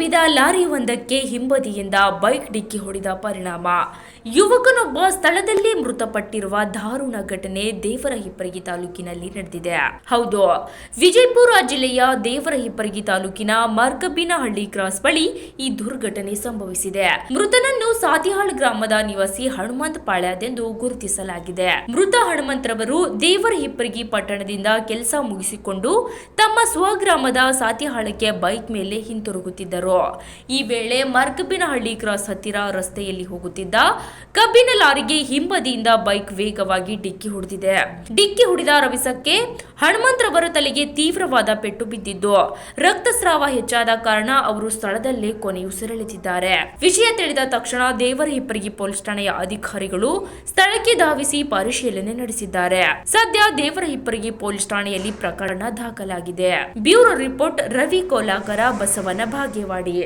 ತುಂಬಿದ ಲಾರಿ ಒಂದಕ್ಕೆ ಹಿಂಬದಿಯಿಂದ ಬೈಕ್ ಡಿಕ್ಕಿ ಹೊಡೆದ ಪರಿಣಾಮ ಯುವಕನೊಬ್ಬ ಸ್ಥಳದಲ್ಲೇ ಮೃತಪಟ್ಟಿರುವ ದಾರುಣ ಘಟನೆ ದೇವರಹಿಪ್ಪರಗಿ ತಾಲೂಕಿನಲ್ಲಿ ನಡೆದಿದೆ. ಹೌದು, ವಿಜಯಪುರ ಜಿಲ್ಲೆಯ ದೇವರಹಿಪ್ಪರಗಿ ತಾಲೂಕಿನ ಮರ್ಕಬ್ಬಿನಹಳ್ಳಿ ಕ್ರಾಸ್ ಬಳಿ ಈ ದುರ್ಘಟನೆ ಸಂಭವಿಸಿದೆ. ಮೃತನನ್ನು ಸಾತಿಹಾಳ್ ಗ್ರಾಮದ ನಿವಾಸಿ ಹನುಮಂತ್ ಪಾಳ್ಯದೆಂದು ಗುರುತಿಸಲಾಗಿದೆ. ಮೃತ ಹನುಮಂತ್ರವರು ದೇವರಹಿಪ್ಪರಗಿ ಪಟ್ಟಣದಿಂದ ಕೆಲಸ ಮುಗಿಸಿಕೊಂಡು ತಮ್ಮ ಸ್ವಗ್ರಾಮದ ಸಾತಿಹಾಳಕ್ಕೆ ಬೈಕ್ ಮೇಲೆ ಹಿಂತಿರುಗುತ್ತಿದ್ದರು. ಈ ವೇಳೆ ಮರ್ಕಬ್ಬಿನಹಳ್ಳಿ ಕ್ರಾಸ್ ಹತ್ತಿರ ರಸ್ತೆಯಲ್ಲಿ ಹೋಗುತ್ತಿದ್ದ ಕಬ್ಬಿನ ಲಾರಿಗೆ ಹಿಂಬದಿಯಿಂದ ಬೈಕ್ ವೇಗವಾಗಿ ಡಿಕ್ಕಿ ಹೊಡೆದಿದೆ. ಡಿಕ್ಕಿ ಹೊಡೆದ ರಭಸಕ್ಕೆ ಹನುಮಂತ್ರವರ ತಲೆಗೆ ತೀವ್ರವಾದ ಪೆಟ್ಟು ಬಿದ್ದಿದ್ದು ರಕ್ತಸ್ರಾವ ಹೆಚ್ಚಾದ ಕಾರಣ ಅವರು ಸ್ಥಳದಲ್ಲೇ ಕೊನೆಯುಸಿರೆಳೆದಿದ್ದಾರೆ. ವಿಷಯ ತಿಳಿದ ತಕ್ಷಣ ದೇವರಹಿಪ್ಪರಗಿ ಪೊಲೀಸ್ ಠಾಣೆಯ ಅಧಿಕಾರಿಗಳು ಸ್ಥಳಕ್ಕೆ ಧಾವಿಸಿ ಪರಿಶೀಲನೆ ನಡೆಸಿದ್ದಾರೆ. ಸದ್ಯ ದೇವರಹಿಪ್ಪರಗಿ ಪೊಲೀಸ್ ಠಾಣೆಯಲ್ಲಿ ಪ್ರಕರಣ ದಾಖಲಾಗಿದೆ. ಬ್ಯೂರೋ ರಿಪೋರ್ಟ್ ರವಿ ಕೋಲಾಕರ, ಬಸವನ ಭಾಗ್ಯವಾಡಿ.